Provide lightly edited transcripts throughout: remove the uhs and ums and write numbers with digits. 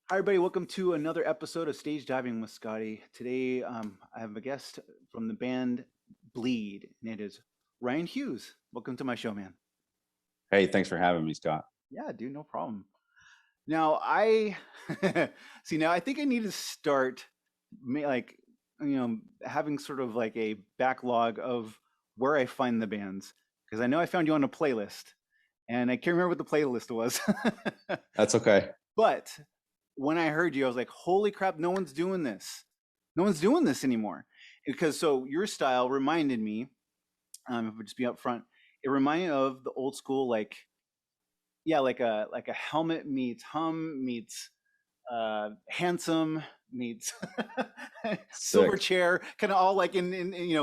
Hi, everybody. Welcome to another episode of Stage Diving with Scotty. Today, I have a guest from the band Bleed, and it is Ryan Hughes. Welcome to my show, man. Hey, thanks for having me, Scott. Yeah, dude, no problem. Now, I see. Now, I think I need to start, like, having sort of like a backlog of where I find the bands, because I know I found you on a playlist, and I can't remember what the playlist was. That's okay. But when I heard you, I was like, holy crap, no one's doing this. No one's doing this anymore. Because so your style reminded me, if I just be up front, it reminded me of the old school, like, yeah, like a Helmet meets Hum meets Handsome meets Sick. Silverchair, kind of all like in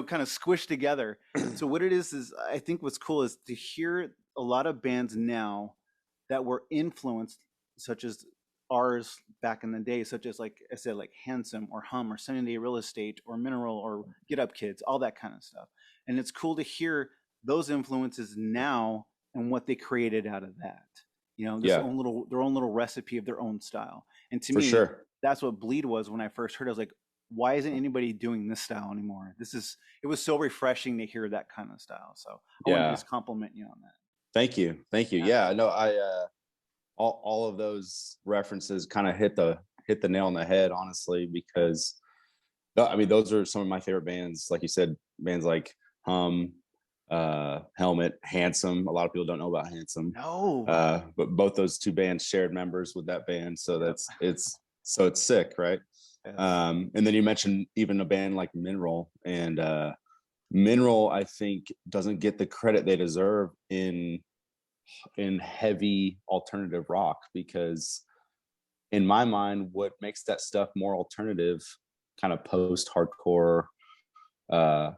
kind of squished together. So what it is I think what's cool is to hear a lot of bands now that were influenced, such as ours back in the day, such as like I said, like Handsome or Hum or Sunny Day Real Estate or Mineral or Get Up Kids, all that kind of stuff. And it's cool to hear those influences now and what they created out of that. This Yeah, own little their own little recipe of their own style. And to for me, sure. that's what Bleed was when I first heard it. I was like, why isn't anybody doing this style anymore? It was so refreshing to hear that kind of style. So I wanted to Yeah. just compliment you on that. Thank you. Thank you. Yeah. Yeah, no, I all of those references kind of hit the nail on the head, honestly, because I mean, those are some of my favorite bands. Like you said, bands like Hum, Helmet, Handsome. A lot of people don't know about Handsome. No. But both those two bands shared members with that band. So Yep. it's sick, right? Yes. And then you mentioned even a band like Mineral, and Mineral, I think, doesn't get the credit they deserve in heavy alternative rock, because in my mind, what makes that stuff more alternative, kind of post hardcore, uh,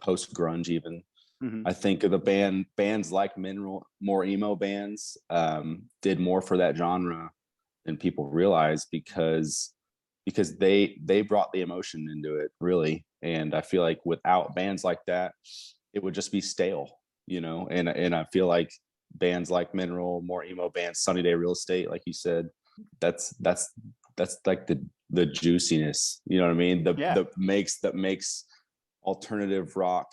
post grunge, even, Hmm. I think of the bands like Mineral, more emo bands, did more for that genre than people realize, because they brought the emotion into it, really. And I feel like without bands like that, it would just be stale. And I feel like bands like Mineral, more emo bands, Sunny Day Real Estate, like you said, that's that's that's like the juiciness, you know what I mean, Yeah. that makes alternative rock,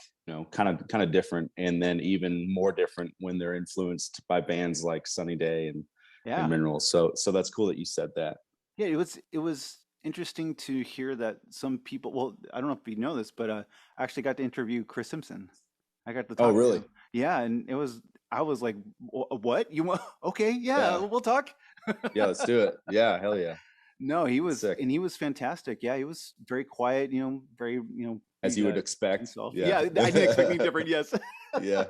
kind of different, and then even more different when they're influenced by bands like Sunny Day and Yeah. Mineral. So that's cool that you said that. Yeah. It was interesting to hear that some people. Well, I don't know if you know this, but I actually got to interview Chris Simpson. I got to Oh, talk to really? him. Yeah, and it was. I was like, What? You want? Okay, yeah, Yeah. we'll talk." Yeah, let's do it. Yeah, hell yeah. No, Sick. he was fantastic. Yeah, he was very quiet. Very As be you would to expect. himself. Yeah. Yeah, I didn't expect anything different. Yes. Yeah.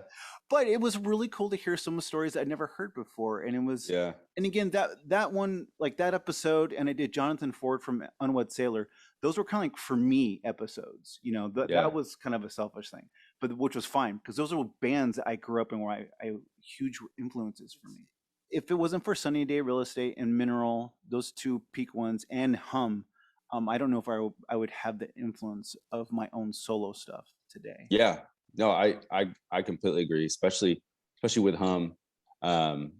But it was really cool to hear some stories I'd never heard before, and it was, Yeah. and again that one, like that episode, and I did Jonathan Ford from Unwed Sailor. Those were kind of like for me episodes. That Yeah. was kind of a selfish thing, but which was fine because those are bands that I grew up in where I huge influences for me. If it wasn't for Sunny Day Real Estate and Mineral, those two peak ones, and Hum, I don't know if I would have the influence of my own solo stuff today. Yeah. No, I completely agree, especially with Hum. Um,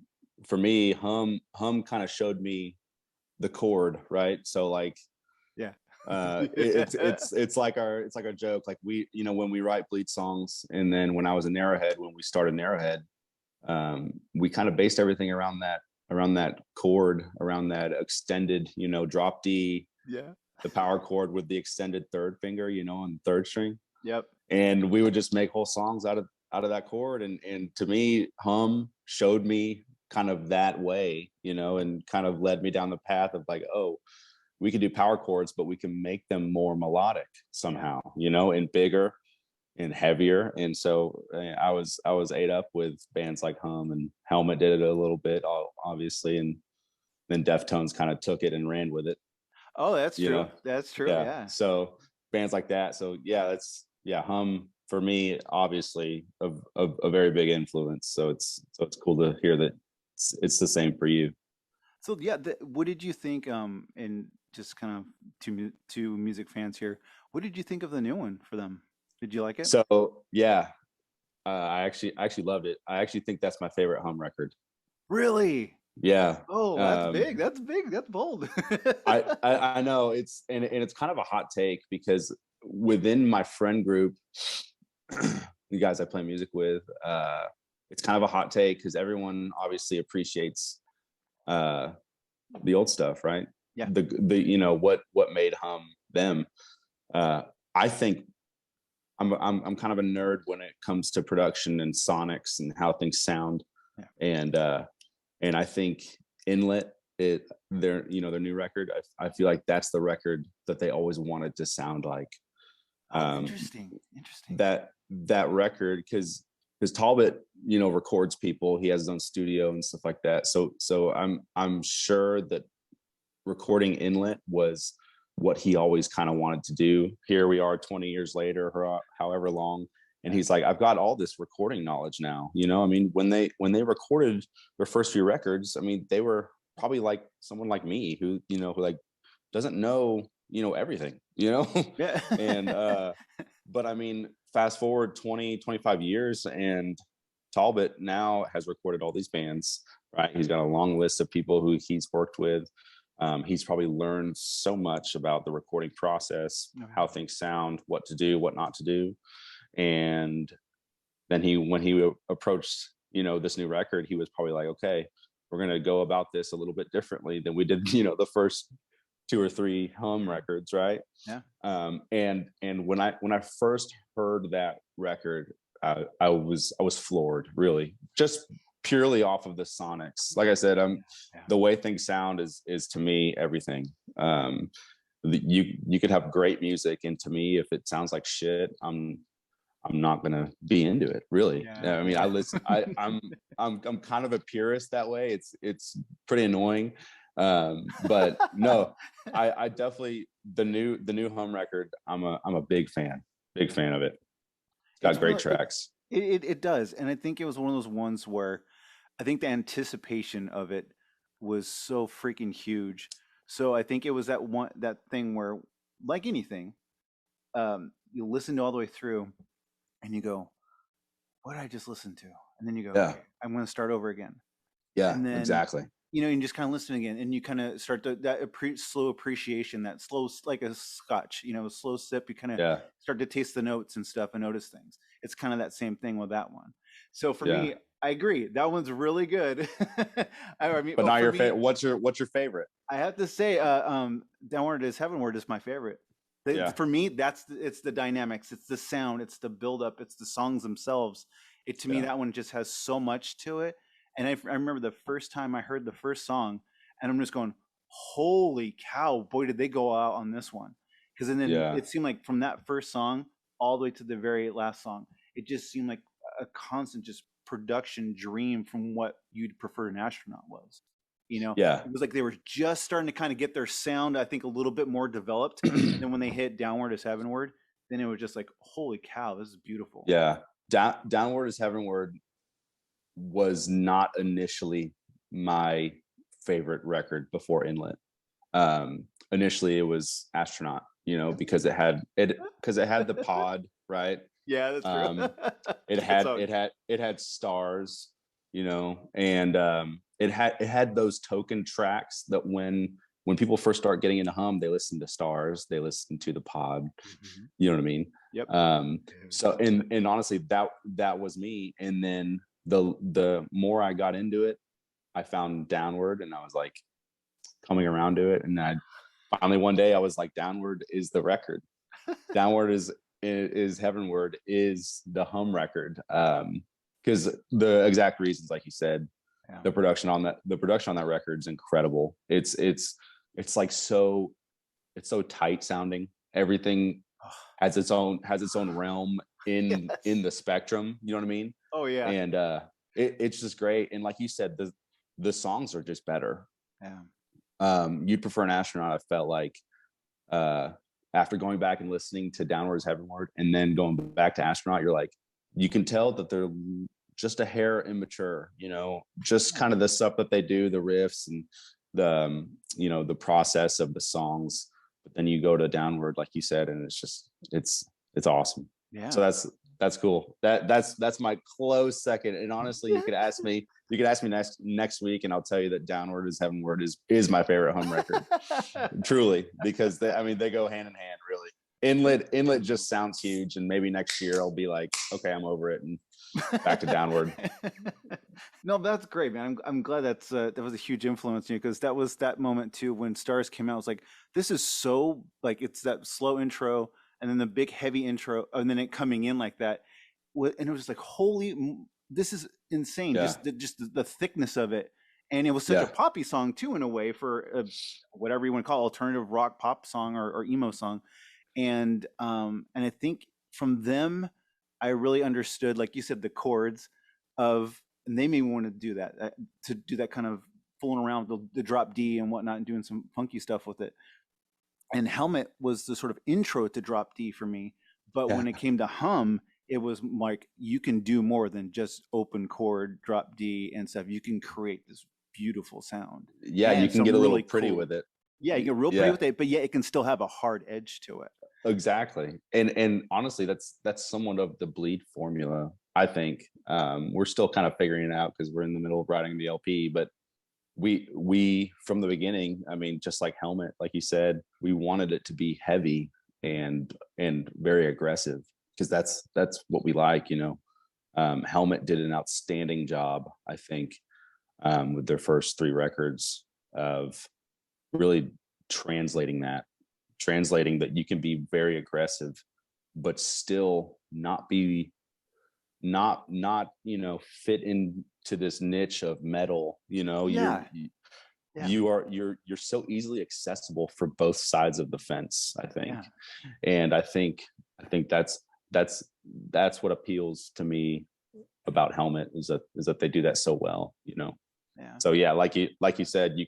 for me, Hum kind of showed me the chord, right? So like, Yeah. it's like our joke. Like, we, when we write Bleed songs, and then when I was in Narrowhead, when we started Narrowhead, we kind of based everything around that chord, around that extended, drop D, Yeah. the power chord with the extended third finger, on the third string. Yep. And we would just make whole songs out of that chord. And to me, Hum showed me kind of that way, and kind of led me down the path of like, oh, we can do power chords, but we can make them more melodic Yeah. somehow, and bigger and heavier. And so I was ate up with bands like Hum, and Helmet did it a little bit, obviously, and then Deftones kind of took it and ran with it. Oh, that's you true. know That's true. yeah, Yeah. so bands like that. So yeah, Hum for me, obviously, a very big influence. So it's cool to hear that it's the same for you. So yeah, what did you think? And just kind of to music fans here, what did you think of the new one for them? Did you like it? So yeah, I actually loved it. I actually think that's my favorite Hum record. Really? Yeah. Oh, that's big. That's big. That's bold. I know and it's kind of a hot take because within my friend group, the guys I play music with, it's kind of a hot take because everyone obviously appreciates uh, the old stuff, right? Yeah. The what made hum them. I think I'm kind of a nerd when it comes to production and sonics and how things sound, Yeah. and I think Inlet, their new record, I feel like that's the record that they always wanted to sound like. Oh, interesting. That record, because Talbot, records people. He has his own studio and stuff like that. So I'm sure that recording Inlet was what he always kind of wanted to do. Here we are 20 years later, or however long, and he's like, I've got all this recording knowledge now. I mean, when they recorded their first few records, I mean, they were probably like someone like me who like doesn't know everything. Yeah. And but I mean, fast forward 20-25 years, and Talbot now has recorded all these bands, right? He's got a long list of people who he's worked with. He's probably learned so much about the recording process, how things sound, what to do, what not to do. And then when he approached, this new record, he was probably like, okay, we're going to go about this a little bit differently than we did, the first 2 or 3 hum records, right? Yeah. And when I first heard that record, I was floored, really, just purely off of the sonics. Like I said, the way things sound is to me everything. You could have great music, and to me, if it sounds like shit, I'm not gonna be into it, really. Yeah. I mean, I listen. I'm kind of a purist that way. It's pretty annoying, but no, I definitely the new hum record. I'm a big fan of it. It's got great tracks. It does, and I think it was one of those ones where I think the anticipation of it was so freaking huge. So I think it was that thing where, like anything, you listen to all the way through, and you go, "What did I just listen to?" And then you go, Yeah. "Okay, I'm going to start over again." Yeah, And then exactly. you just kind of listen again, and you kind of start that slow appreciation, that slow, like a scotch, a slow sip. You kind of Yeah. start to taste the notes and stuff and notice things. It's kind of that same thing with that one. So for Yeah. me, I agree. That one's really good. I mean, But not your favorite. favorite. What's your favorite? I have to say, Downward is Heavenward is my favorite. Yeah. For me, it's the dynamics, it's the sound, it's the buildup, it's the songs themselves. To me, that one just has so much to it. And I remember the first time I heard the first song, and I'm just going, "Holy cow! Boy, did they go out on this one!" Because then Yeah. it seemed like from that first song all the way to the very last song, it just seemed like a constant just production dream from what you'd prefer an astronaut was. Yeah. It was like they were just starting to kind of get their sound, I think, a little bit more developed. And then when they hit Downward is Heavenward, then it was just like, holy cow, this is beautiful. Yeah. Downward is Heavenward was not initially my favorite record before Inlet. Initially it was Astronaut, because it had the pod, right? Yeah, that's true. It had stars, and it had those token tracks that when people first start getting into hum, they listen to stars, they listen to the pod. Mhm. You know what I mean? Yep. So and honestly, that was me. And then the more I got into it, I found Downward, and I was like coming around to it. And I finally one day I was like, Downward is the record. Downward is Heavenward is the hum record. Because the exact reasons, like you said, the production on that record is incredible. It's like it's so tight sounding. Everything has its own realm in the spectrum. You know what I mean? Oh yeah. And it's just great. And like you said, the songs are just better. Yeah. You'd prefer an astronaut. I felt like after going back and listening to Downward is Heavenward and then going back to Astronaut, you're like, you can tell that they're just a hair immature, just kind of the stuff that they do, the riffs and the the process of the songs. But then you go to Downward, like you said, and it's just it's awesome. Yeah. So That's cool. That's my close second. And honestly, you could ask me next week, and I'll tell you that Downward is Heavenward is my favorite home record. Truly, because they go hand in hand, really. Inlet just sounds huge, and maybe next year I'll be like, okay, I'm over it, and back to Downward. No, that's great, man. I'm glad that was a huge influence on you, because that was that moment too when Stars came out. I was like, this is so, like, it's that slow intro and then the big heavy intro and then it coming in like that, and it was like, this is insane. Yeah. Just the thickness of it, and it was such a poppy song too, in a way, for whatever you want to call it, alternative rock pop song or emo song, and I think from them I really understood, like you said, the chords of, and they made me want to do that kind of fooling around with the drop D and whatnot and doing some funky stuff with it. And Helmet was the sort of intro to drop D for me. But when it came to Hum, it was like, you can do more than just open chord, drop D and stuff. You can create this beautiful sound. Yeah, and you can get a little pretty with it. Yeah, you get real pretty with it, but yet it can still have a hard edge to it. Exactly. And honestly, that's somewhat of the Bleed formula, I think. We're still kind of figuring it out because we're in the middle of writing the LP, but we from the beginning, just like Helmet, like you said, we wanted it to be heavy and very aggressive, because that's what we like, Helmet did an outstanding job, I think, with their first 3 records of really translating that you can be very aggressive but still not fit into this niche of metal. You're so easily accessible for both sides of the fence, I think. And I think that's what appeals to me about Helmet, is that they do that so well. So like you said, you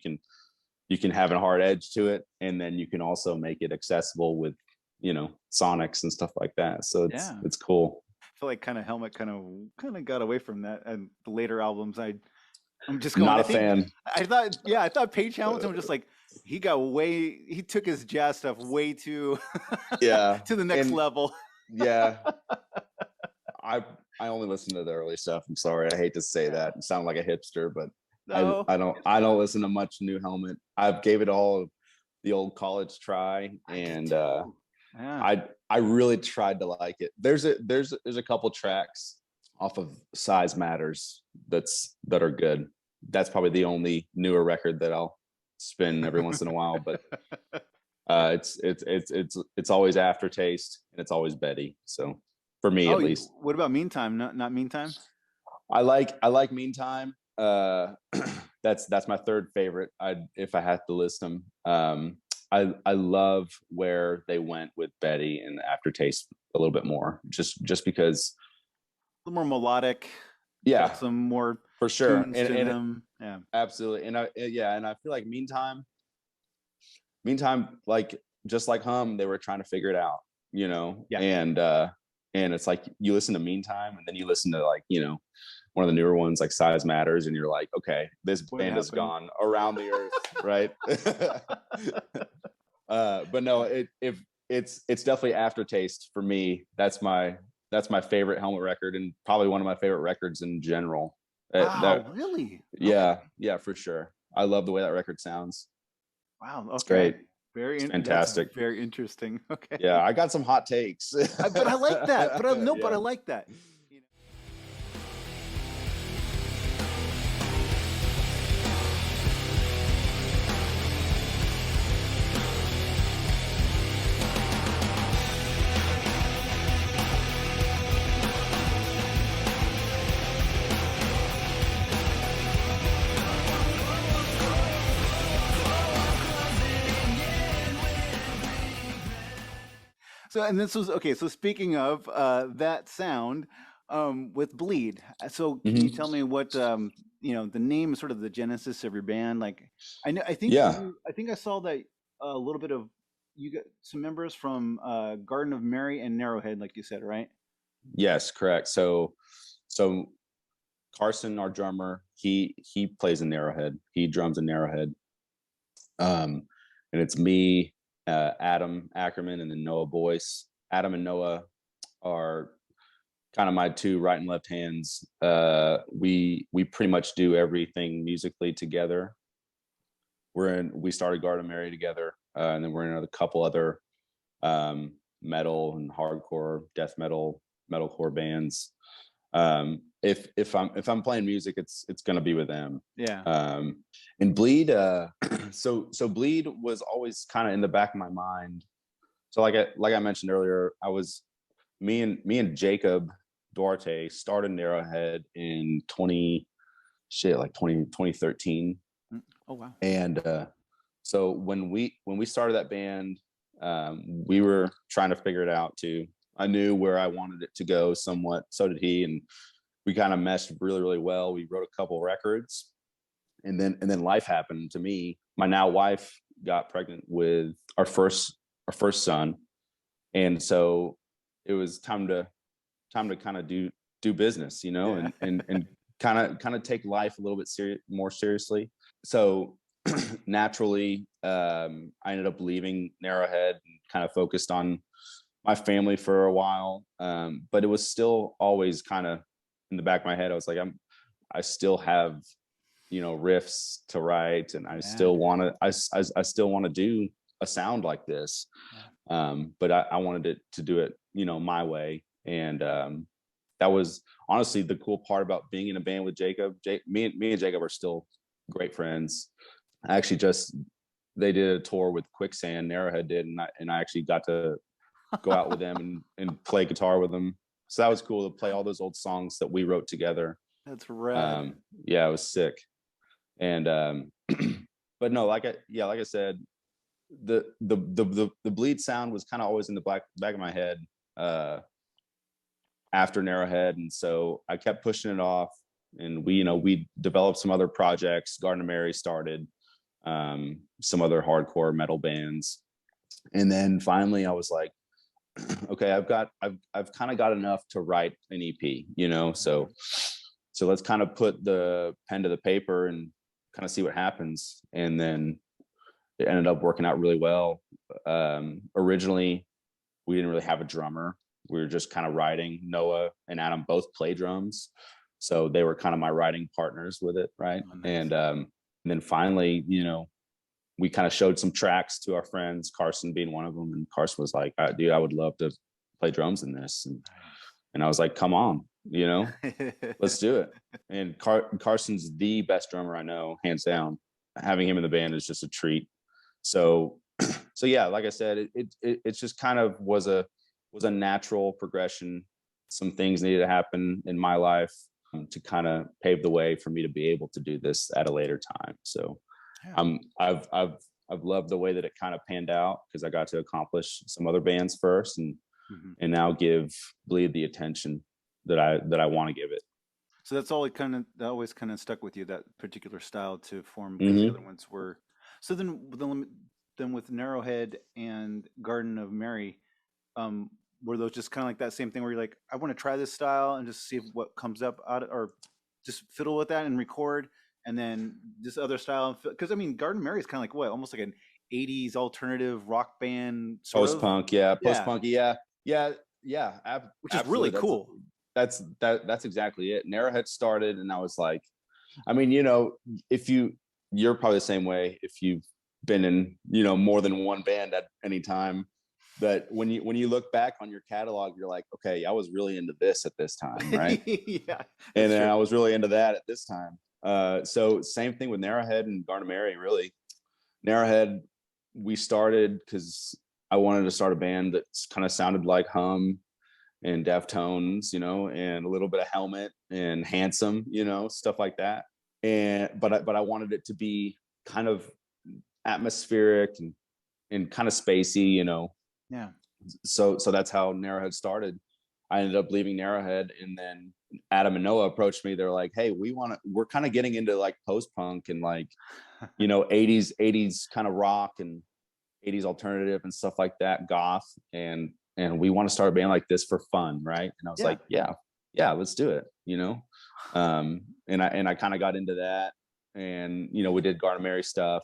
can have a hard edge to it, and then you can also make it accessible with sonics and stuff like that. So it's cool. I feel like Helmet kind of got away from that, and the later albums I'm just going, not a fan. I thought Page Hamilton was just like, he took his jazz stuff way too to the next level. I only listen to the early stuff. I'm sorry, I hate to say that and sound like a hipster, but no. I don't listen to much new Helmet. I've gave it all the old college try, and I really tried to like it. There's a couple tracks off of Size Matters that are good. That's probably the only newer record that I'll spin every once in a while, but it's always Aftertaste, and it's always Betty. So for me, at least. What about Meantime? Not Meantime? I like Meantime. That's my third favorite. If I had to list them, I love where they went with Betty and Aftertaste a little bit more, just because a little more melodic. Some more for sure, and absolutely, and I feel like Meantime, like just like Hum, they were trying to figure it out, and it's like you listen to Meantime, and then you listen to one of the newer ones like Size Matters, and you're like, okay, this band has gone around the earth, right? But no, it's definitely Aftertaste for me. That's my favorite Helmet record, and probably one of my favorite records in general. Really? Yeah, for sure. I love the way that record sounds. Wow, okay. It's great. Very fantastic. Very interesting. Okay. Yeah, I got some hot takes. But I like that. But I like that. So, and this was okay. So, speaking of that sound with Bleed, so can you tell me what the name, sort of the genesis of your band? Like, I think I saw that a little bit of, you got some members from Garden of Mary and Narrowhead, like you said, right? Yes, correct. So Carson, our drummer, he plays in Narrowhead. He drums in Narrowhead. And it's me, Adam Ackerman, and then Noah Boyce. Adam and Noah are kind of my two right and left hands. We pretty much do everything musically together. We started Garden of Mary together, and then we're in a couple other metal and hardcore, death metal, metalcore bands. If I'm playing music, it's gonna be with them. Yeah. And Bleed, so Bleed was always kind of in the back of my mind. So like I mentioned earlier, me and Jacob Duarte started Narrowhead in 2013. Oh wow. And so when we started that band, we were trying to figure it out too. I knew where I wanted it to go somewhat, so did he, and we kind of meshed really, really well. We wrote a couple records, and then life happened to me. My now wife got pregnant with our first son, and so it was time to kind of do business, you know, Yeah. and kind of take life a little bit more seriously. So naturally, I ended up leaving Narrowhead and kind of focused on my family for a while. But it was still always kind of in the back of my head. I was like, I still have, you know, riffs to write, and I still want to, I still want to do a sound like this. But I wanted it to do it, you know, my way. And that was honestly the cool part about being in a band with Jacob. Me and Jacob are still great friends. I actually they did a tour with Quicksand, Narrowhead did, and I actually got to go out with them and play guitar with them. So that was cool to play all those old songs that we wrote together. That's rad. Yeah, it was sick. And but no, like I said, the Bleed sound was kind of always in the back of my head after Narrowhead, and so I kept pushing it off. And we developed some other projects. Garden of Mary started, some other hardcore metal bands, and then finally I was like, okay, I've kind of got enough to write an EP, you know. So let's kind of put the pen to the paper and kind of see what happens. And then it ended up working out really well. Originally, we didn't really have a drummer. We were just kind of writing. Noah and Adam both play drums, so they were kind of my writing partners with it, right? Oh, nice. And then finally, you know, we kind of showed some tracks to our friends, Carson being one of them, and Carson was like, dude, I would love to play drums in this. And I was like, come on, you know, let's do it. And Carson's the best drummer I know, hands down. Having him in the band is just a treat. So yeah, like I said, it just kind of was a natural progression. Some things needed to happen in my life to kind of pave the way for me to be able to do this at a later time. So I've loved the way that it kind of panned out, because I got to accomplish some other bands first, and now give Bleed the attention that I want to give it. So that's all that always kind of stuck with you, that particular style to form, because the other ones were. So then with Narrowhead and Garden of Mary, were those just kind of like that same thing where you're like, I want to try this style and just see what comes up or just fiddle with that and record, and then this other style? Because I mean, Garden of Mary is kind of like what, almost like an 80s alternative rock band, post-punk, post-punk, which is really cool. That's exactly it. Narrowhead started, and I was like, I mean, you know, you're probably the same way if you've been in, you know, more than one band at any time, that when you look back on your catalog, you're like, okay, I was really into this at this time, right? Yeah, and then I was really into that at this time. So same thing with Narrowhead and Garden of Mary. Really, Narrowhead, we started because I wanted to start a band that kind of sounded like Hum and Deftones, you know, and a little bit of Helmet and Handsome, you know, stuff like that. But I wanted it to be kind of atmospheric and kind of spacey, you know. Yeah. So that's how Narrowhead started. I ended up leaving Narrowhead, and then Adam and Noah approached me. They're like, hey, we're kind of getting into like post-punk and like, you know, 80s kind of rock and 80s alternative and stuff like that, goth, and we want to start a band like this for fun, right? And I was like, yeah, let's do it, you know. And I kind of got into that, and you know, we did Garden of Mary stuff,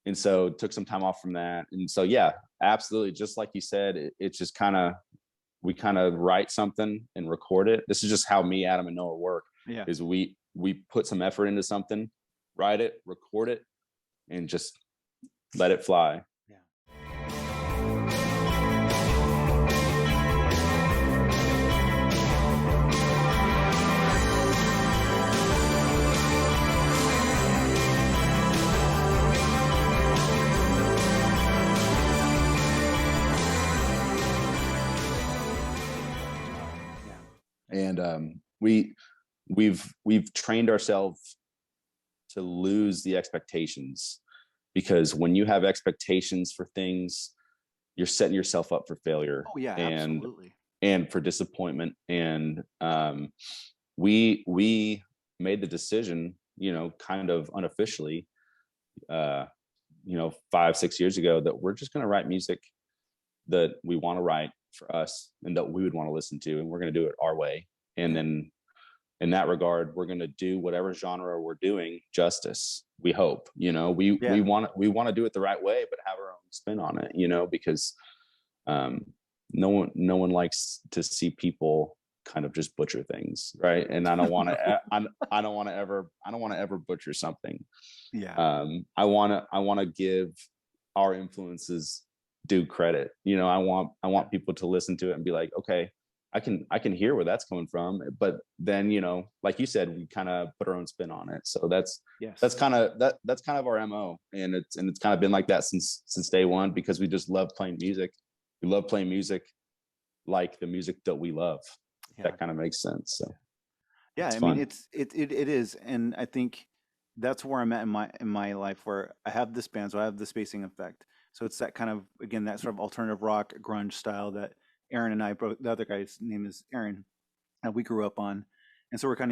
and so took some time off from that. And so yeah, absolutely, just like you said, it just kind of kind of write something and record it. This is just how me, Adam, and Noah work. Yeah. Is we put some effort into something, write it, record it, and just let it fly. And we've trained ourselves to lose the expectations, because when you have expectations for things, you're setting yourself up for failure. Oh yeah, absolutely. And for disappointment. And we made the decision, kind of unofficially, 5-6 years ago, that we're just going to write music that we want to write for us and that we would want to listen to, and we're going to do it our way. And then in that regard, we're going to do whatever genre we're doing justice. We hope, we want to do it the right way, but have our own spin on it, because no one likes to see people kind of just butcher things, right? And I don't want to I don't want to ever butcher something. Yeah. I want to give our influences due credit. I want people to listen to it and be like, okay, I can hear where that's coming from, but then, like you said, we kind of put our own spin on it. So that's kind of our MO. And it's kind of been like that since day one, because we just love playing music. We love playing music like the music that we love. Yeah. That kind of makes sense. So yeah, I mean, it is. And I think that's where I'm at in my life, where I have this band, so I have the Spacing Effect. So it's that kind of, again, that sort of alternative rock grunge style that Aaron and I, the other guy's name is Aaron, and we grew up on. And so we're kind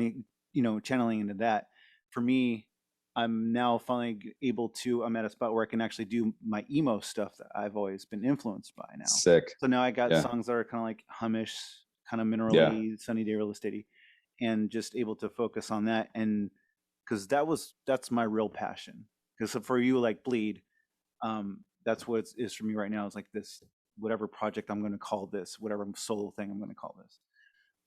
of, channeling into that. For me, I'm now finally I'm at a spot where I can actually do my emo stuff that I've always been influenced by now. Sick. So now I got songs that are kind of like hummish, kind of minerally, sunny day, real estate, and just able to focus on that. And because that's my real passion. Because for you, like Bleed, that's what it is for me right now. It's like this, whatever project I'm going to call this, whatever solo thing I'm going to call this.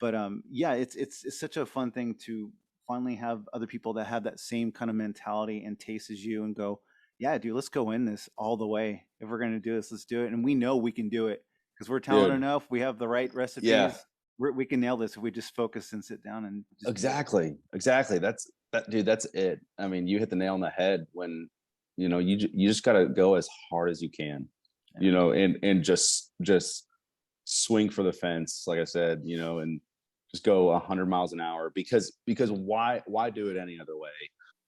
But it's such a fun thing to finally have other people that have that same kind of mentality and taste as you, and go, yeah, dude, let's go in this all the way. If we're going to do this, let's do it. And we know we can do it because we're talented enough. We have the right recipes. Yeah. We can nail this if we just focus and sit down and just exactly. That's it. I mean, you hit the nail on the head when, you just got to go as hard as you can, and just swing for the fence, like I said, and just go 100 miles an hour, because why do it any other way?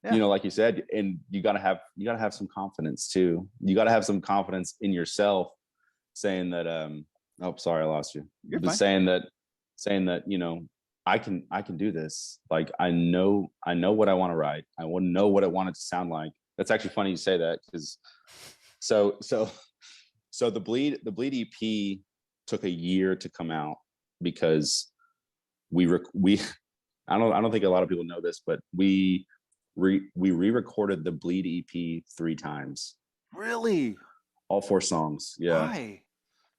Yeah. Like you said, and you gotta have some confidence too. You gotta have some confidence in yourself, saying that oh, sorry, I lost you. You're fine. saying that I can do this. Like I know what I want to write. I want to know what I want it to sound like. That's actually funny you say that, because so the Bleed EP took a year to come out, because we I don't think a lot of people know this, but we re-recorded the Bleed EP 3 times. Really? All 4 songs. Yeah.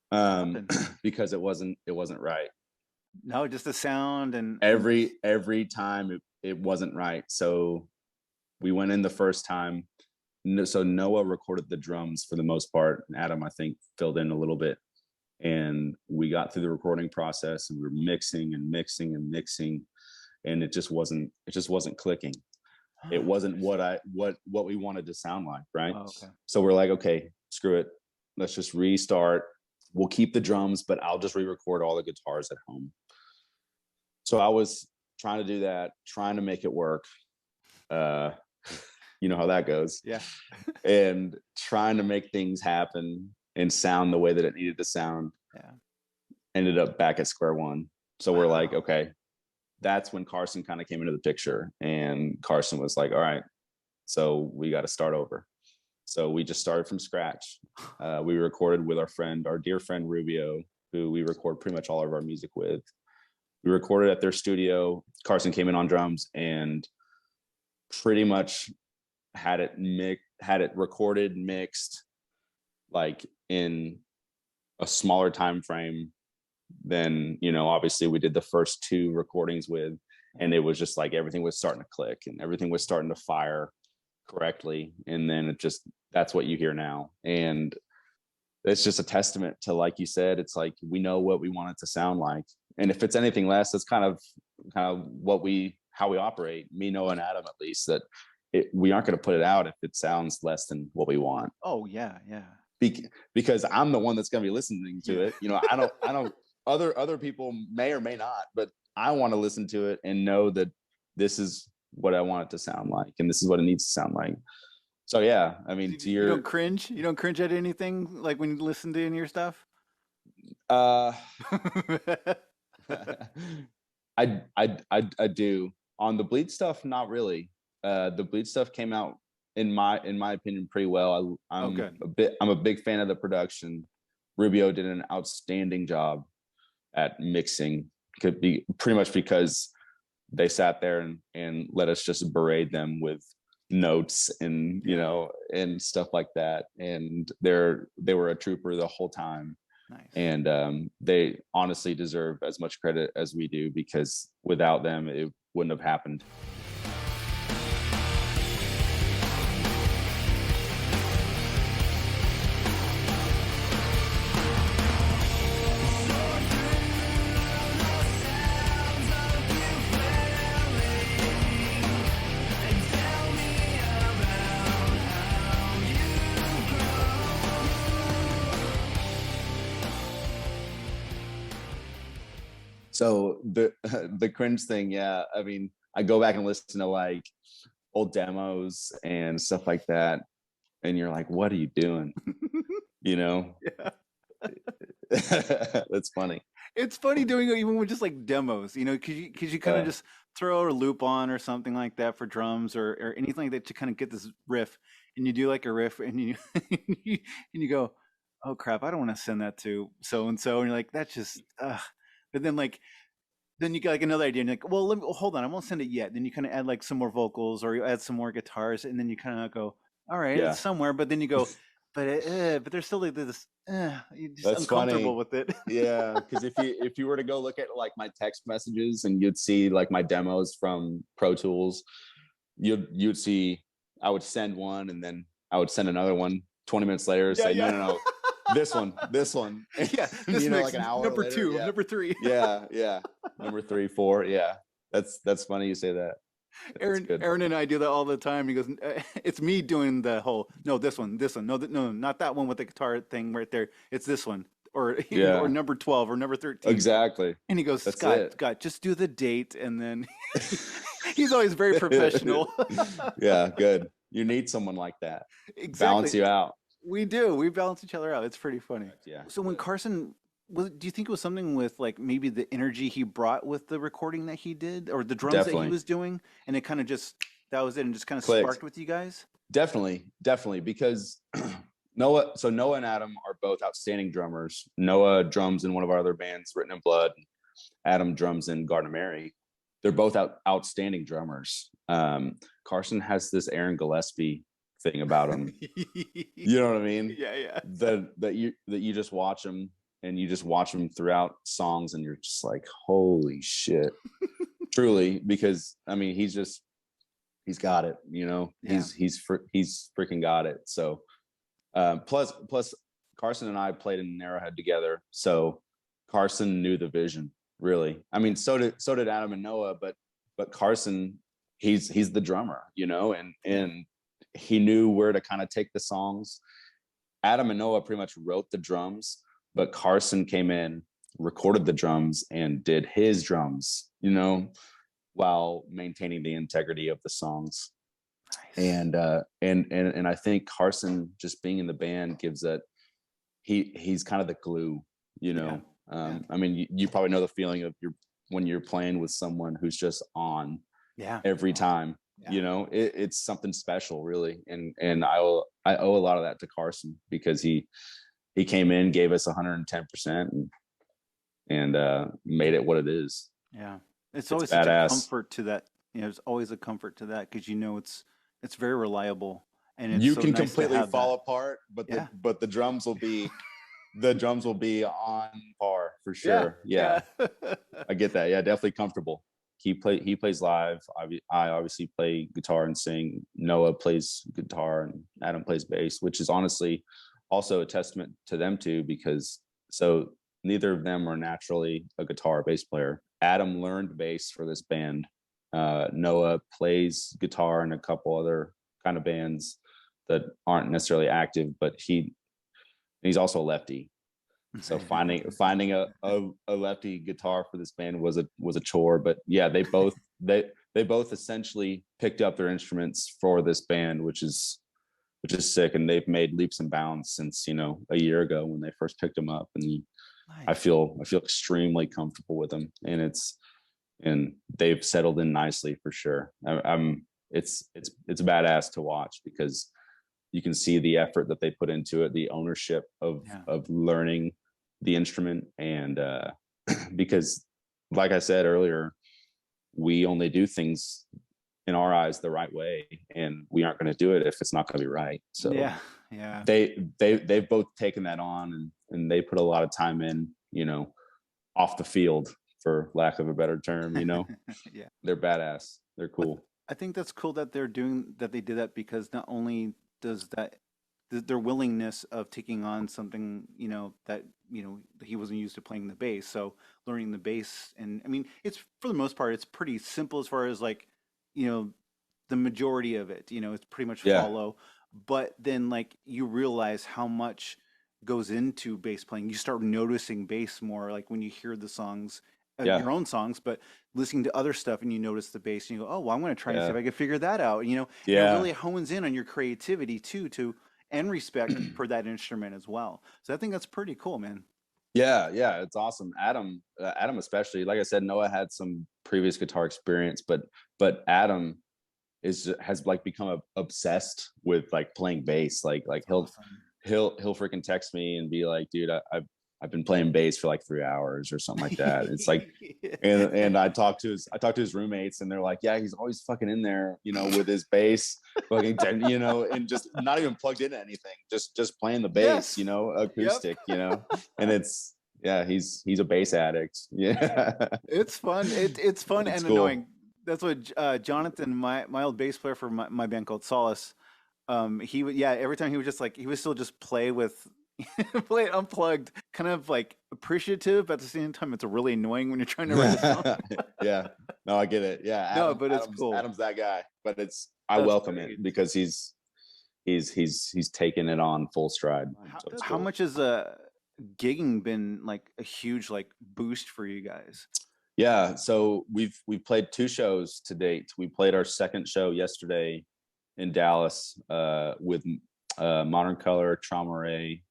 Why? Because it wasn't right. No, just the sound, and every time it wasn't right. So we went in the first time. So Noah recorded the drums for the most part, and Adam, I think, filled in a little bit. And we got through the recording process, and we were mixing, and it just wasn't clicking. It wasn't what we wanted to sound like, right? Oh, okay. So we're like, okay, screw it. Let's just restart. We'll keep the drums, but I'll just re-record all the guitars at home. So I was trying to do that, trying to make it work. You know how that goes. Yeah. And trying to make things happen and sound the way that it needed to sound. Yeah. Ended up back at square one. So we're like, okay, that's when Carson kind of came into the picture, and Carson was like, all right, so we got to start over. So we just started from scratch. We recorded with our dear friend Rubio, who we record pretty much all of our music with. We recorded at their studio. Carson came in on drums and pretty much had it recorded, mixed, like in a smaller time frame then, you know, obviously we did the first 2 recordings with, and it was just like everything was starting to click and everything was starting to fire correctly. And then it just, that's what you hear now. And it's just a testament to, like you said, it's like we know what we want it to sound like. And if it's anything less, that's kind of how we operate, me, Noah, and Adam, at least, that we aren't going to put it out if it sounds less than what we want. Oh yeah, yeah. Because I'm the one that's going to be listening to it. You know, I don't. Other people may or may not, but I want to listen to it and know that this is what I want it to sound like, and this is what it needs to sound like. So yeah, I mean, You don't cringe. You don't cringe at anything like when you listen to your stuff. I do. On the Bleed stuff, not really. The Bleed stuff came out in my opinion pretty well. I'm a big fan of the production. Rubio did an outstanding job at mixing. Could be pretty much because they sat there and let us just berate them with notes and, you know, and stuff like that. And they were a trooper the whole time. Nice. And they honestly deserve as much credit as we do, because without them, it wouldn't have happened. So the cringe thing, yeah. I mean, I go back and listen to like old demos and stuff like that, and you're like, "What are you doing?" You know? Yeah. That's funny. It's funny doing it even with just like demos, you know, because you kind of just throw a loop on or something like that for drums or anything like that to kind of get this riff, and you do like a riff, and you and you go, "Oh crap, I don't want to send that to so and so," and you're like, "That's just," but then like. Then you get like another idea, and you're like, well, hold on, I won't send it yet. Then you kind of add like some more vocals, or you add some more guitars, and then you kind of go, all right, it's somewhere. But then you go, but there's still like this, you're just That's uncomfortable funny. with it. Yeah, because if you were to go look at like my text messages, and you'd see like my demos from Pro Tools, you'd see I would send one, and then I would send another one 20 minutes later, say no. This one. Yeah, this like an hour number later, 2, number 3. yeah. Number 3, 4. Yeah. That's funny you say that. Aaron and I do that all the time. He goes, it's me doing the whole, no, this one, no, not that one with the guitar thing right there. It's this one, or or number 12 or number 13. Exactly. And he goes, Scott, just do the date, and then he's always very professional. Yeah, good. You need someone like that. Exactly. Balance you out. We do. We balance each other out. It's pretty funny. Yeah. So when Carson, do you think it was something with like maybe the energy he brought with the recording that he did, or the drums that he was doing, and it kind of just, that was it, and just kind of sparked with you guys? Definitely, because Noah and Adam are both outstanding drummers. Noah drums in one of our other bands, Written in Blood. Adam drums in Garden of Mary. They're both outstanding drummers. Carson has this Aaron Gillespie thing about him. You know what I mean? Yeah. That you just watch him, and you just watch him throughout songs, and you're just like, holy shit. Truly, because I mean, he's got it, you know. Yeah. He's freaking got it. So plus Carson and I played in Narrowhead together, so Carson knew the vision, really. I mean, so did Adam and Noah, but Carson, he's the drummer, you know, and he knew where to kind of take the songs. Adam and Noah pretty much wrote the drums, but Carson came in, recorded the drums, and did his drums, you know, while maintaining the integrity of the songs. Nice. And I think Carson, just being in the band, gives that he's kind of the glue, you know. I mean, you probably know the feeling of when you're playing with someone who's just on every time. You know, it's something special, really. And I owe a lot of that to Carson, because he came in, gave us 110%, and made it what it is. Yeah, it's always such a comfort to that. You know, it's always a comfort to that, because you know it's very reliable, and it's you so can nice completely to have fall that. apart, but the drums will be the drums will be on par for sure. Yeah. I get that. Yeah, definitely comfortable. He plays live. I obviously play guitar and sing. Noah plays guitar and Adam plays bass, which is honestly also a testament to them too, because so neither of them are naturally a guitar or bass player. Adam learned bass for this band. Noah plays guitar in a couple other kind of bands that aren't necessarily active, but he's also a lefty. So finding a lefty guitar for this band was a chore. But yeah, they both essentially picked up their instruments for this band, which is sick. And they've made leaps and bounds since, a year ago when they first picked them up. And Nice. I feel extremely comfortable with them, and they've settled in nicely for sure. It's badass to watch because you can see the effort that they put into it, the ownership of learning the instrument. And because like I said earlier, we only do things in our eyes the right way, and we aren't going to do it if it's not going to be right. So yeah, they've both taken that on, and they put a lot of time in, off the field, for lack of a better term. yeah. They're badass. They're cool. I think that's cool that they did that, because not only does that their willingness of taking on something, that he wasn't used to playing the bass, so learning the bass. And I mean, it's, for the most part, it's pretty simple as far as like, the majority of it, it's pretty much Yeah. follow. But then like you realize how much goes into bass playing. You start noticing bass more, like when you hear the songs, Yeah. your own songs, but listening to other stuff, and you notice the bass, and you go, "Oh, well, I'm going to try and see Yeah. if I can figure that out." And it really hones in on your creativity too, and respect for that instrument as well. So I think that's pretty cool, man. Yeah, it's awesome. Adam especially, like I said, Noah had some previous guitar experience, but Adam has like become obsessed with like playing bass. Like Awesome. he'll freaking text me and be like, dude, I've been playing bass for like 3 hours or something like that. It's like, and I talked to his roommates, and they're like, yeah, he's always fucking in there, with his bass, fucking, and just not even plugged into anything, just playing the bass, Yes. acoustic, and it's, yeah, he's a bass addict. Yeah. It's fun. It's fun It's and cool. annoying. That's what Jonathan, my old bass player for my band called Solace, he would, every time he would just like, he would still just play with play it unplugged, kind of like appreciative, but at the same time it's really annoying when you're trying to write a song. Yeah, no, I get it. Yeah, No, but it's cool. Adam's that guy, but I That's welcome great. it because he's taken it on full stride. So it's How cool. much has gigging been like a huge like boost for you guys? Yeah, so we've played 2 shows to date. We played our second show yesterday in Dallas with Modern Color, Trauma Ray,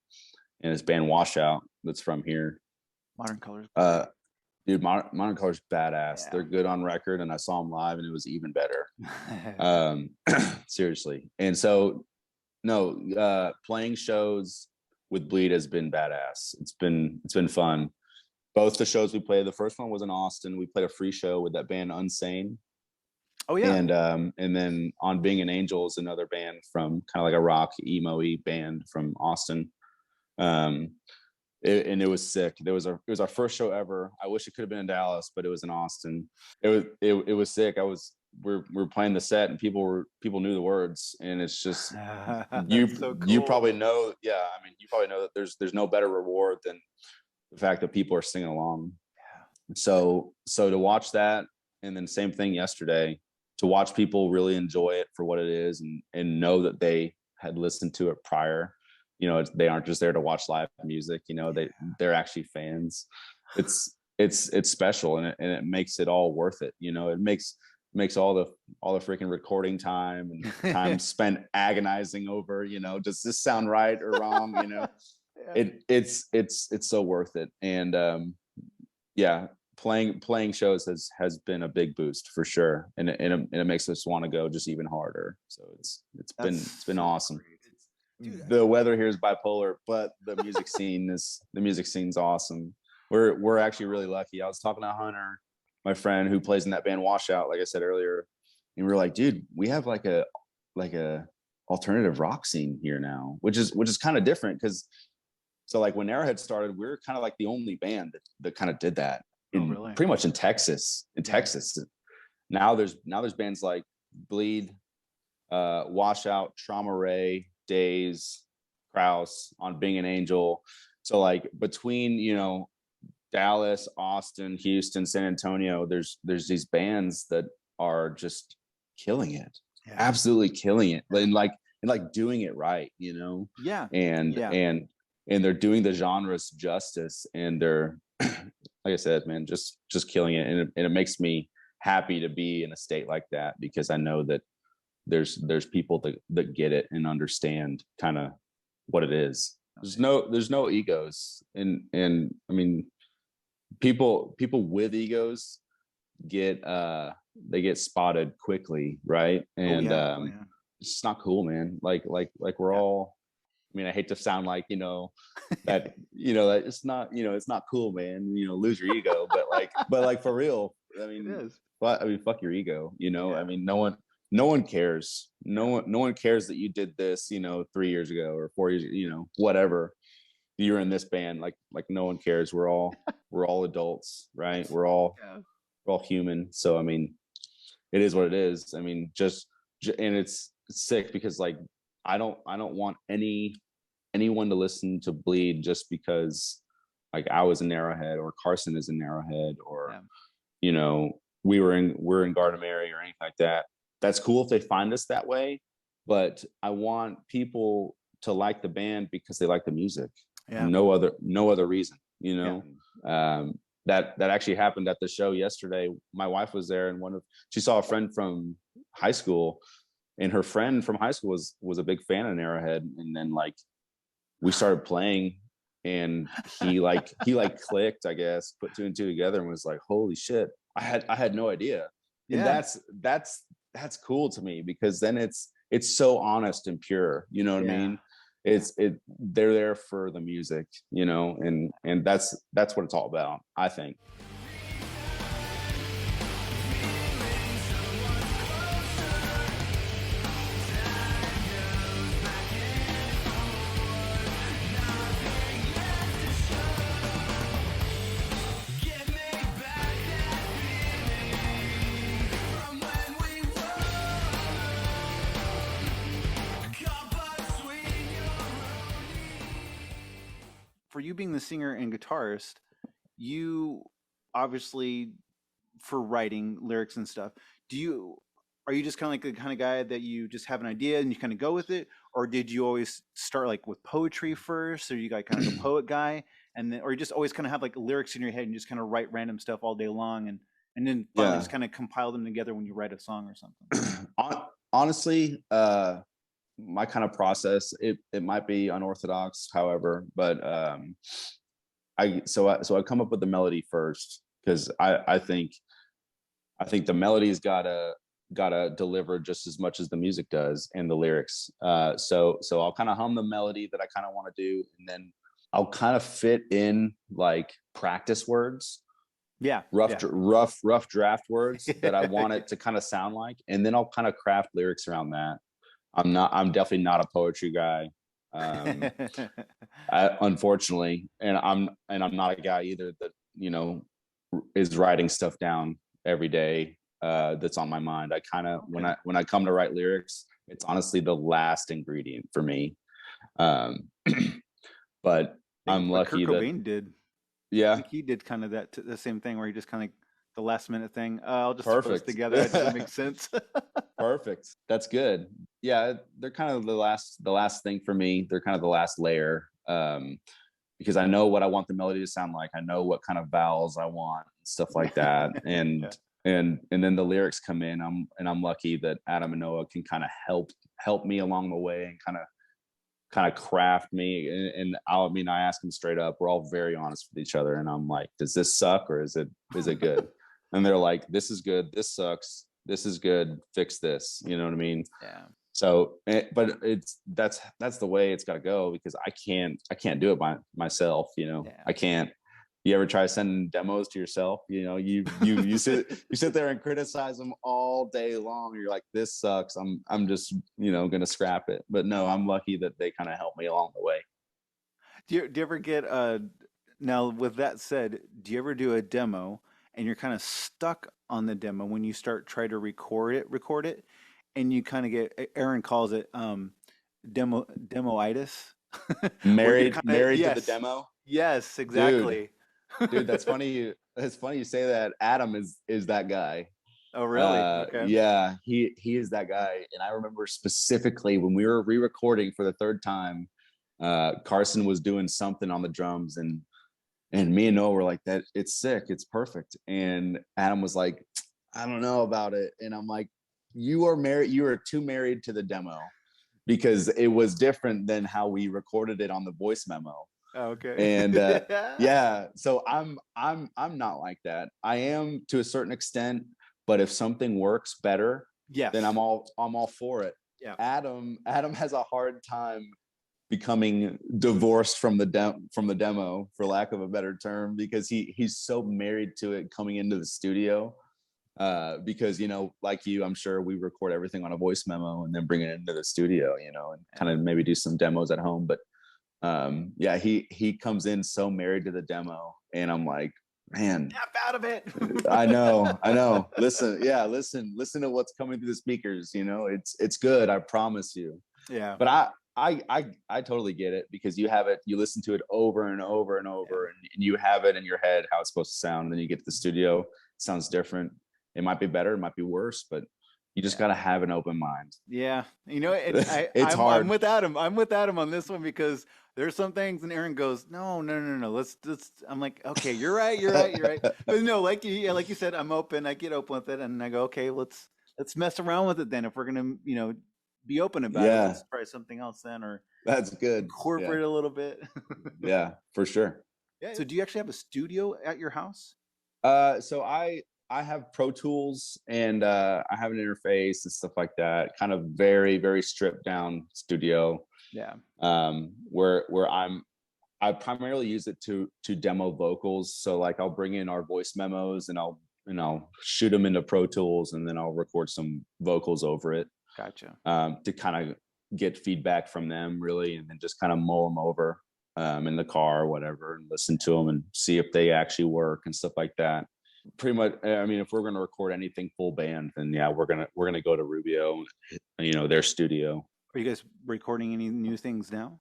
and his band Washout, that's from here. Modern Colors. Dude, Modern Color's badass. Yeah. They're good on record, and I saw them live, and it was even better. Seriously. And so, no, playing shows with Bleed has been badass. It's been fun. Both the shows we played, the first one was in Austin. We played a free show with that band Unsane. Oh yeah. And then On Being an Angel is another band from kind of like a rock emo-y band from Austin. And it was sick. It was our first show ever. I wish it could have been in Dallas, but it was in Austin. It was sick. We're playing the set, and people knew the words, and it's just you probably know. Yeah, I mean, you probably know that there's no better reward than the fact that people are singing along. Yeah. So to watch that, and then same thing yesterday, to watch people really enjoy it for what it is, and know that they had listened to it prior. They aren't just there to watch live music. They're actually fans. It's special, and it makes it all worth it. It makes all the freaking recording time and time spent agonizing over, does this sound right or wrong? It's so worth it. And playing shows has been a big boost for sure, and it makes us want to go just even harder. So it's been awesome. Dude, the weather here is bipolar, but the music scene's awesome. We're actually really lucky. I was talking to Hunter, my friend who plays in that band Washout, like I said earlier, and we were like, dude, we have like a alternative rock scene here now, which is kind of different, because So like when Arrowhead started, we were kind of like the only band that kind of did that really? pretty much in Texas. Now there's bands like Bleed, Washout, Trauma Ray, Days, Kraus, On Being an Angel. So like between, you know, Dallas, Austin, Houston, San Antonio, there's these bands that are just killing it. Yeah. Absolutely killing it. And like doing it right, you know? Yeah. And they're doing the genres justice, and they're like I said, man, just killing it. And it makes me happy to be in a state like that, because I know that there's people that get it and understand kind of what it is. There's no egos. And I mean, people with egos get spotted quickly, right? And it's just not cool, man. Like we're all, I mean, I hate to sound like, you know, that, you know, that it's not, you know, it's not cool, man, you know, lose your ego, but like for real, I mean, it is. But I mean, fuck your ego, you know. I mean, no one cares. No one cares that you did this, you know, 3 years ago or 4 years, you know, whatever. You're in this band, like no one cares. We're all adults, right? We're all human. So I mean, it is what it is. I mean, just and it's sick because like I don't want anyone to listen to Bleed just because like I was in Arrowhead or Carson is in Arrowhead or you know, we're in Garden Mary or anything like that. That's cool if they find us that way, but I want people to like the band because they like the music. No other reason, you know. That actually happened at the show yesterday. My wife was there, and she saw a friend from high school, and her friend from high school was a big fan of Arrowhead. And then like we started playing, and he clicked, I guess, put two and two together, and was like, holy shit, I had no idea. And that's cool to me, because then it's so honest and pure, you know what I mean? They're there for the music, you know, and that's what it's all about, I think. For you being the singer and guitarist, you obviously, for writing lyrics and stuff, are you just kind of like the kind of guy that you just have an idea and you kind of go with it, or did you always start like with poetry first, or you got kind of a poet guy, and then, or you just always kind of have like lyrics in your head and just kind of write random stuff all day long, and then finally just kind of compile them together when you write a song or something? Honestly, my kind of process, it might be unorthodox, however, but I come up with the melody first, because I think the melody's gotta deliver just as much as the music does and the lyrics. So I'll kind of hum the melody that I kind of want to do, and then I'll kind of fit in like practice words, rough draft words that I want it to kind of sound like, and then I'll kind of craft lyrics around that. I'm definitely not a poetry guy, unfortunately, and I'm not a guy either that, you know, is writing stuff down every day that's on my mind. I kind of when I come to write lyrics, it's honestly the last ingredient for me. But I'm lucky Kurt Cobain did. Yeah, I think he did kind of the same thing where he just kind of the last minute thing. I'll just throw this together. That doesn't make sense. Perfect. That's good. Yeah, they're kind of the last thing for me. They're kind of the last layer, because I know what I want the melody to sound like. I know what kind of vowels I want, stuff like that, and and then the lyrics come in. I'm lucky that Adam and Noah can kind of help me along the way and kind of craft me. And I ask them straight up. We're all very honest with each other, and I'm like, does this suck or is it good? And they're like, this is good, this sucks, this is good, fix this, you know what I mean? Yeah. So, but that's the way it's got to go, because I can't do it by myself, you know. I can't. You ever try sending demos to yourself? You know, you sit there and criticize them all day long. You're like, this sucks, I'm just, you know, gonna scrap it. But no, I'm lucky that they kind of help me along the way. Do you ever get now with that said, do you ever do a demo and you're kind of stuck on the demo when you start try to record it and you kind of get Aaron calls it demoitis where you're kind of Married to the yes. demo. Yes, Dude, exactly. that's funny. It's funny you say that. Adam is that guy. Oh, really? Okay. Yeah, he is that guy. And I remember specifically when we were re-recording for the third time, Carson was doing something on the drums, and me and Noah were like, that it's sick, it's perfect. And Adam was like, I don't know about it. And I'm like, you are too married to the demo, because it was different than how we recorded it on the voice memo. Okay. And yeah, so I'm not like that. I am to a certain extent, but if something works better, Yes. then I'm all for it. Yeah. Adam has a hard time becoming divorced from the demo, for lack of a better term, because he's so married to it coming into the studio. Because, you know, like you, I'm sure we record everything on a voice memo and then bring it into the studio, you know, and kind of maybe do some demos at home. But yeah, he comes in so married to the demo, and I'm like, man, Snap out of it. I know. Listen to what's coming through the speakers. You know, it's good. I promise you. Yeah. But I totally get it, because you have it, you listen to it over and over and over, and you have it in your head how it's supposed to sound, and then you get to the studio, it sounds different. It might be better, it might be worse, but you just got to have an open mind. Yeah, you know, and It's hard. I'm with Adam. I'm with Adam on this one because there's some things, and Aaron goes, no. Let's. I'm like, okay, you're right. But no, like you said, I'm open. I get open with it, and I go, okay, let's mess around with it then. If we're gonna, be open about it, let's try something else then, or that's good. Incorporate a little bit. Yeah, for sure. Yeah. So, do you actually have a studio at your house? So I have Pro Tools, and I have an interface and stuff like that. Kind of very, very stripped down studio. Yeah. Where I primarily use it to demo vocals. So like I'll bring in our voice memos, and I'll shoot them into Pro Tools, and then I'll record some vocals over it. Gotcha. To kind of get feedback from them, really, and then just kind of mull them over in the car or whatever, and listen to them and see if they actually work and stuff like that. Pretty much, I mean, if we're going to record anything full band, then yeah, we're gonna go to Rubio, their studio. Are you guys recording any new things now?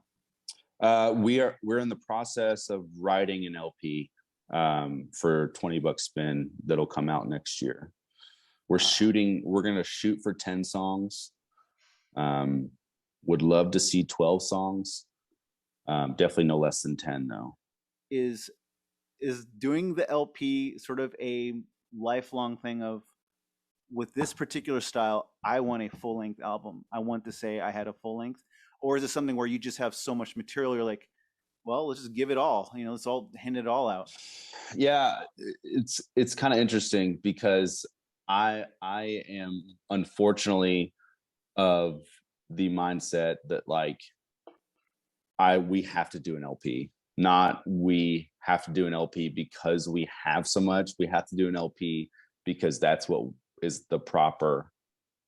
We're in the process of writing an LP for $20 spin that'll come out next year. We're gonna shoot for 10 songs. Would love to see 12 songs. Definitely no less than 10 though. Is doing the LP sort of a lifelong thing of, with this particular style, I want a full length album. I want to say I had a full length. Or is it something where you just have so much material, you're like, well, let's just give it all, let's all hand it all out. Yeah, it's kind of interesting, because I am unfortunately of the mindset that like we have to do an LP. Not we have to do an LP because we have so much. We have to do an LP because that's what is the proper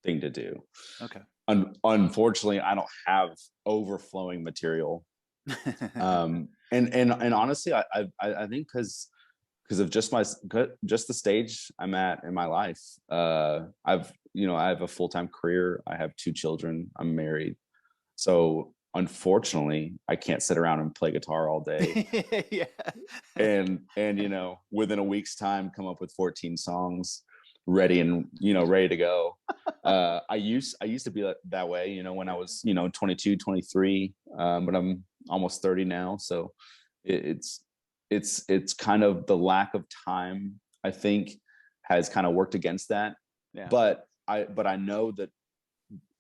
thing to do. Okay. Unfortunately, I don't have overflowing material. And honestly, I think because of just the stage I'm at in my life. I have a full-time career. I have 2 children. I'm married. So unfortunately, I can't sit around and play guitar all day. Yeah. And within a week's time, come up with 14 songs ready to go. I used to be that way, when I was, 22, 23, but I'm almost 30 now. So it's kind of the lack of time, I think, has kind of worked against that. Yeah. But I know that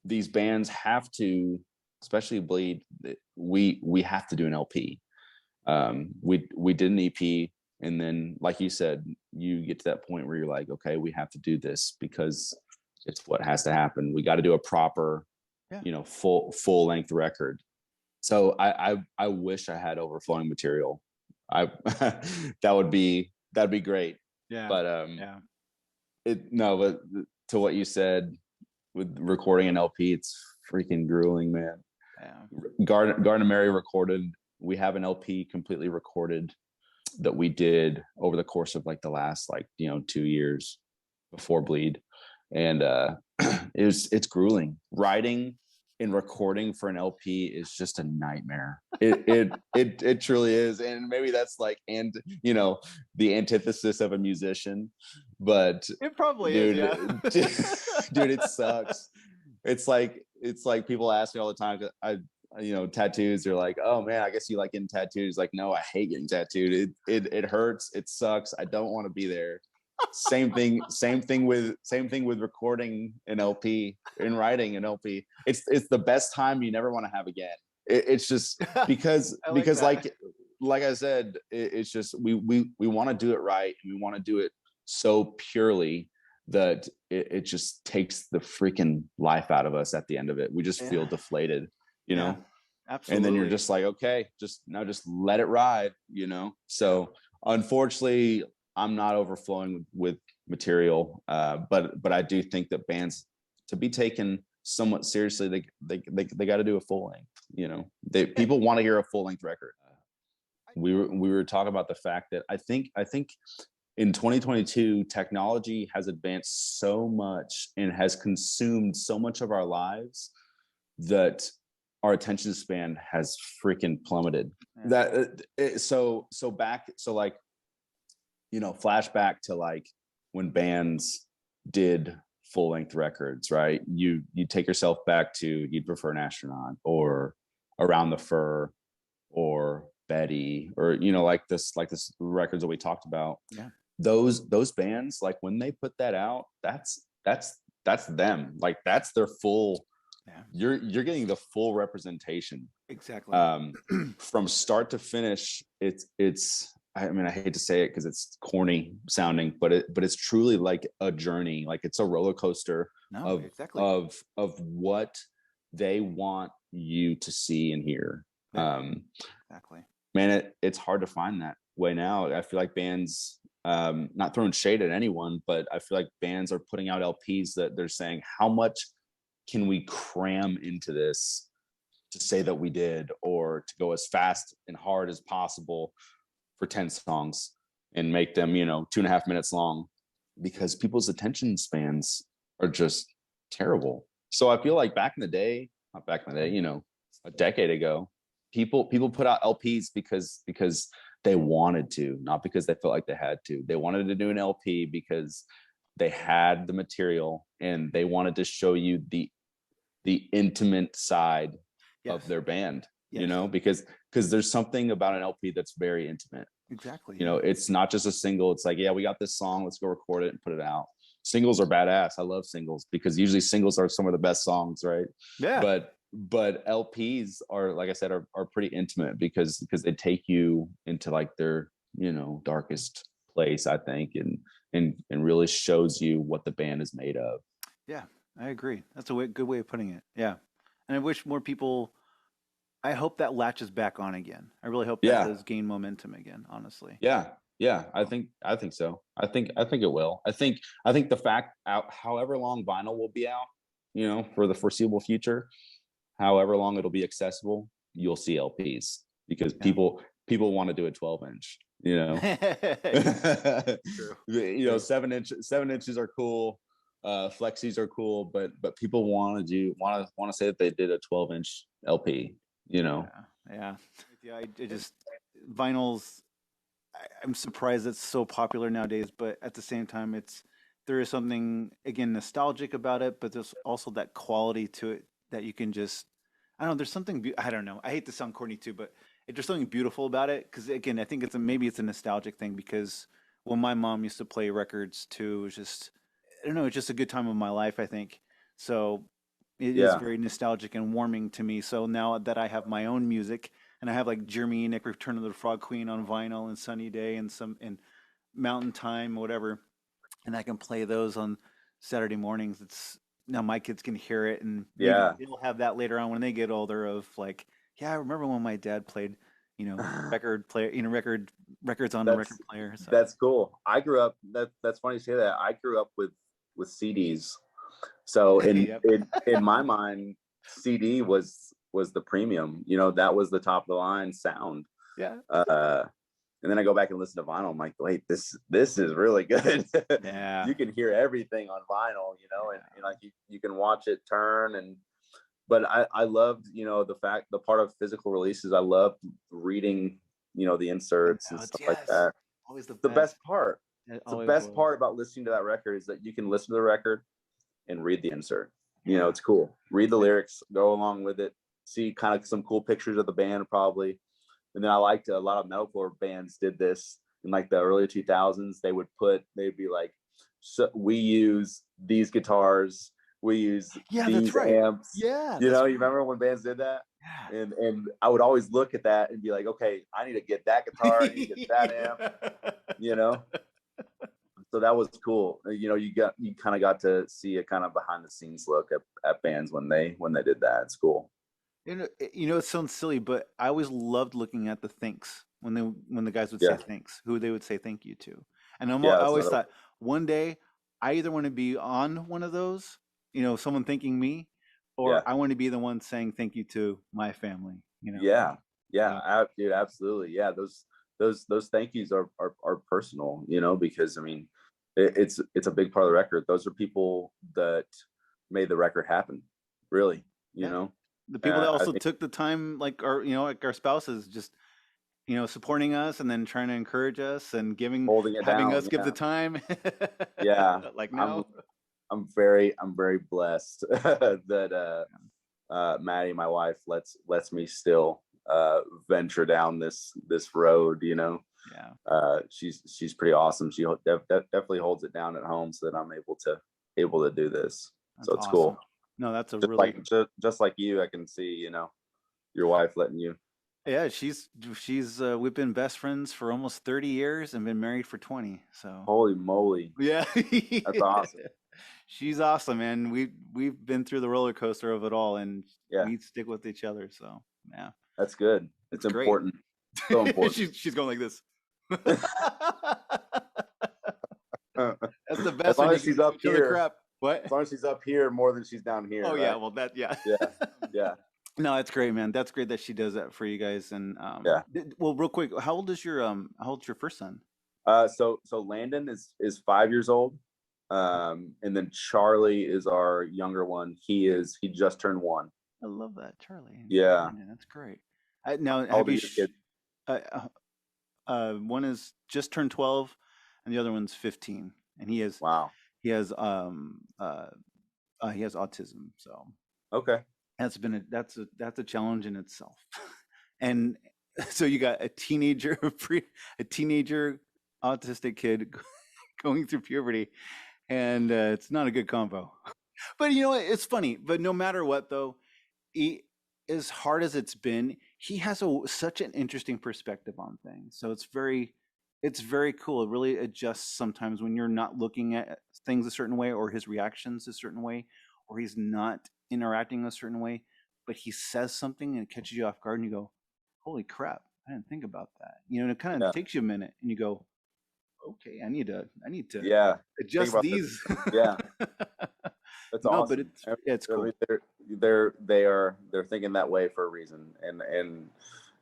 these bands have to, especially Bleed, we have to do an LP. We did an EP, and then, like you said, you get to that point where you're like, okay, we have to do this because it's what has to happen. We got to do a proper, full length record. So I wish I had overflowing material. That'd be great. Yeah. But but to what you said with recording an LP, it's freaking grueling, man. Yeah. Garden of Mary recorded we have an LP completely recorded that we did over the course of like the last, like, 2 years before Bleed. And it's grueling. Writing and recording for an LP is just a nightmare. It truly is. And maybe that's like, and the antithesis of a musician, but It probably is, yeah. dude, it sucks. It's like people ask me all the time, 'cause tattoos, they're like, oh man, I guess you like getting tattoos. Like, no, I hate getting tattooed. It hurts, it sucks, I don't want to be there. Same thing with recording an LP and writing an LP. It's the best time you never want to have again. It's just because like I said, it's just we want to do it right, and we want to do it so purely that it just takes the freaking life out of us at the end of it. We just feel deflated, Absolutely. And then you're just like, okay, just let it ride, So unfortunately, I'm not overflowing with material, but I do think that bands, to be taken somewhat seriously, they got to do a full length. People want to hear a full length record. We were talking about the fact that I think in 2022, technology has advanced so much and has consumed so much of our lives that our attention span has freaking plummeted. Flashback to like when bands did full length records, right? You take yourself back to You'd Prefer an Astronaut, or Around the Fur, or Betty, or like this records that we talked about. Yeah. Those bands, like when they put that out, that's them. Like that's their full. Yeah. You're getting the full representation. Exactly. From start to finish. It's. I mean, I hate to say it because it's corny sounding, but it's truly like a journey. Like it's a roller coaster of what they want you to see and hear. Exactly. Man, it's hard to find that way now. I feel like bands, not throwing shade at anyone, but I feel like bands are putting out LPs that they're saying, how much can we cram into this to say that we did, or to go as fast and hard as possible for 10 songs and make them 2.5 minutes long, because people's attention spans are just terrible. So I feel like a decade ago, people put out LPs because they wanted to, not because they felt like they had to. They wanted to do an LP because they had the material and they wanted to show you the intimate side of their band. Because there's something about an LP that's very intimate. Exactly. It's not just a single. It's like, yeah, we got this song, let's go record it and put it out. Singles are badass. I love singles because usually singles are some of the best songs, right? Yeah. But LPs are, like I said, are pretty intimate because they take you into like their darkest place, I think, and really shows you what the band is made of. Yeah, I agree. That's a good way of putting it. Yeah, and I wish more people. I hope that latches back on again. I really hope that does gain momentum again, honestly. Yeah. I think so. I think it will. I think the fact out, however long vinyl will be out, for the foreseeable future, however long it'll be accessible, you'll see LPs because people want to do a 12-inch. True. 7 inches are cool. Flexies are cool, but people want to say that they did a 12-inch LP. Yeah. I just vinyls. I'm surprised it's so popular nowadays, but at the same time, there is something again nostalgic about it, but there's also that quality to it that you can just. I don't know. There's something. I don't know. I hate to sound corny too, but there's something beautiful about it. Because again, I think maybe it's a nostalgic thing. Because when my mom used to play records too, it was just I don't know. It's just a good time of my life. I think so. It is very nostalgic and warming to me. So now that I have my own music and I have like Jeremy Nick, Return of the Frog Queen on vinyl, and Sunny Day and Mountain Time, whatever, and I can play those on Saturday mornings. It's now my kids can hear it, and maybe they'll have that later on when they get older. Of like, I remember when my dad played, record player, records on a record player. So. That's cool. I grew up. That's funny you say that. I grew up with CDs. So in my mind, CD was was the premium. You know, that was the top of the line sound. Yeah. And then I go back and listen to vinyl. I'm like, wait, this is really good. Yeah. You can hear everything on vinyl, you know, and like you can watch it turn. But I loved, you know, the part of physical releases. I loved reading, you know, the inserts and stuff like that. Always the best part. It's the best part about listening to that record is that you can listen to the record and read the insert. You know, it's cool. Read the lyrics, go along with it, see kind of some cool pictures of the band probably. And then I liked a lot of metalcore bands did this in like the early 2000s. They'd be like, so we use these guitars, we use these amps. Yeah. You know, you remember when bands did that? Yeah. And I would always look at that and be like, okay, I need to get that guitar, I need to get that amp, you know? So that was cool. You know, you kind of got to see a kind of behind the scenes look at bands when they did that. It's cool. You know, it sounds silly, but I always loved looking at the thanks when the guys would say thanks, who they would say thank you to. And I always thought one day I either want to be on one of those, you know, someone thanking me, or I want to be the one saying thank you to my family. You know. Dude, absolutely. Yeah, those thank yous are personal, you know, because I mean, it's a big part of the record. Those are people that made the record happen, really, you know. The people that also took the time, like our spouses, just, you know, supporting us and then trying to encourage us and having us give the time. Like now. I'm very blessed that Maddie, my wife, lets me still venture down this road, you know. She's pretty awesome. She definitely holds it down at home so that I'm able to do this. So it's awesome. Cool. No, that's just like you. I can see, you know, your wife letting you. Yeah, she's we've been best friends for almost 30 years and been married for 20. So holy moly. Yeah. That's awesome. She's awesome, man. We've been through the roller coaster of it all, and we stick with each other. So yeah, that's good. It's important. So important. she's going like this. That's the best. As long as she's up here. Crap. What? As long as she's up here more than she's down here. Oh right? Yeah, well yeah. No, that's great, man. That's great that she does that for you guys. And well, real quick, how old's your first son? So Landon is 5 years old. And then Charlie is our younger one. He just turned 1. I love that, Charlie. Yeah, man, that's great. Now, have you? One is just turned 12, and the other one's 15, and he has autism. So okay, that's a challenge in itself. And so you got a teenager autistic kid going through puberty, and it's not a good combo. But you know what? It's funny. But no matter what, though, as hard as it's been, he has such an interesting perspective on things. So it's very cool. It really adjusts sometimes when you're not looking at things a certain way, or his reactions a certain way, or he's not interacting a certain way, but he says something and it catches you off guard, and you go, "Holy crap! I didn't think about that." You know, and it kind of takes you a minute, and you go, "Okay, I need to adjust these." Yeah. That's awesome. But it's cool. I mean, they're thinking that way for a reason, and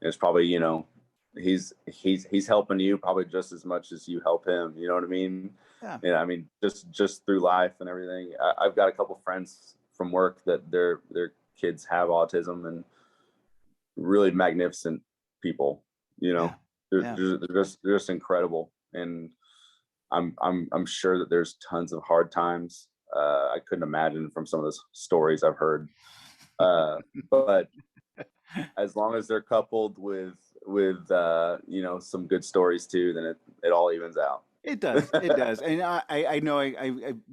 it's probably, you know, he's helping you probably just as much as you help him. You know what I mean? Yeah. And I mean, just through life and everything. I've got a couple friends from work that their kids have autism, and really magnificent people. You know, they're just incredible, and I'm sure that there's tons of hard times. I couldn't imagine from some of the stories I've heard, but as long as they're coupled with you know, some good stories too, then it all evens out. It does. And I know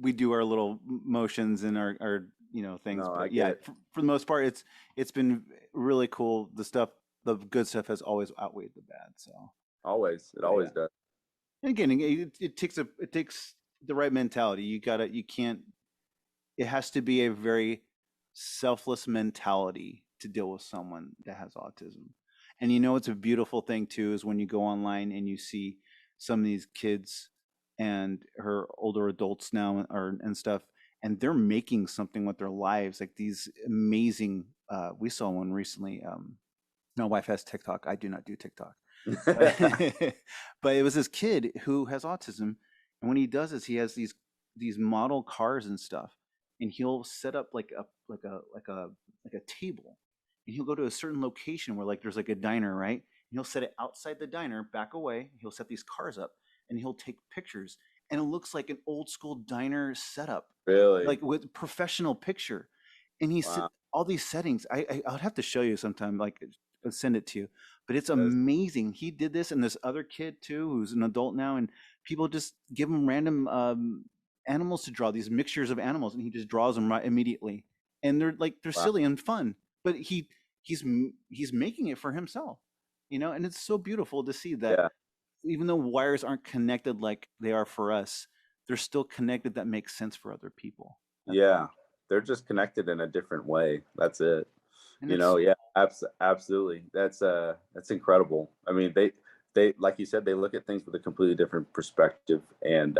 we do our little motions and our you know things, but for the most part, it's been really cool. The good stuff has always outweighed the bad. So it always does. And again, it takes the right mentality. It has to be a very selfless mentality to deal with someone that has autism. And you know, it's a beautiful thing too, is when you go online and you see some of these kids and her older adults now and stuff, and they're making something with their lives, like these amazing. We saw one recently. My wife has TikTok. I do not do TikTok. But, but it was this kid who has autism, and when he does this, he has these model cars and stuff, and he'll set up like a table, and he'll go to a certain location where like there's like a diner, right? And he'll set it outside the diner, back away. He'll set these cars up, and he'll take pictures, and it looks like an old school diner setup, Really? like with professional picture. And he set Wow. all these settings. I would have to show you sometime, like send it to you. But it's That's, amazing. He did this, and this other kid too, who's an adult now, and people just give him random animals to draw, these mixtures of animals, and he just draws them right immediately. And they're wow. silly and fun, but he's making it for himself, and it's so beautiful to see that Yeah. even though wires aren't connected like they are for us, they're still connected that makes sense for other people. Yeah. They're just connected in a different way. That's it. And it's Yeah, absolutely. That's incredible. I mean, they like you said, they look at things with a completely different perspective, and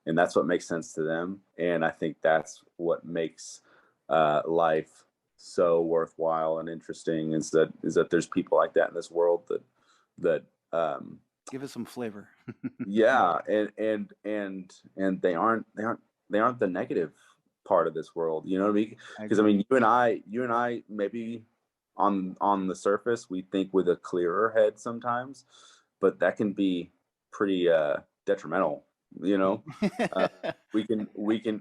that's what makes sense to them. And I think that's what makes life so worthwhile and interesting, is that there's people like that in this world that give it some flavor. yeah, and they aren't the negative part of this world. You know what I mean? I Because I agree. mean, you and I maybe on the surface we think with a clearer head sometimes, but that can be pretty detrimental. You know, we can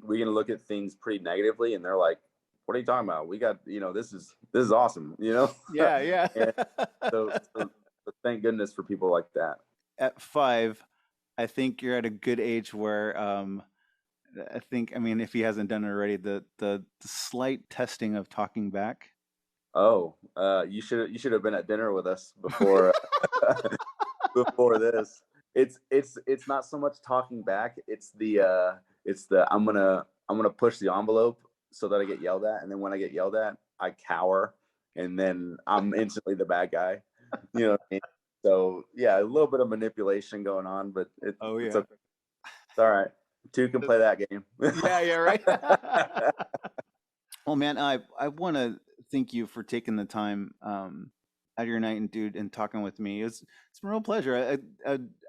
look at things pretty negatively, and they're like, "What are you talking about? We got this is awesome." Yeah, yeah. And so thank goodness for people like that. At 5, I think you're at a good age where I think, I mean, if he hasn't done it already, the slight testing of talking back. Oh, you should have been at dinner with us before before this. It's not so much talking back. It's the I'm gonna push the envelope so that I get yelled at, and then when I get yelled at, I cower, and then I'm instantly the bad guy. You know what I mean? So yeah, a little bit of manipulation going on, but Oh it's yeah. okay. It's all right. Two can play that game. Yeah, yeah, right. Well, man, I want to thank you for taking the time out of your night and dude and talking with me. It's been a real pleasure.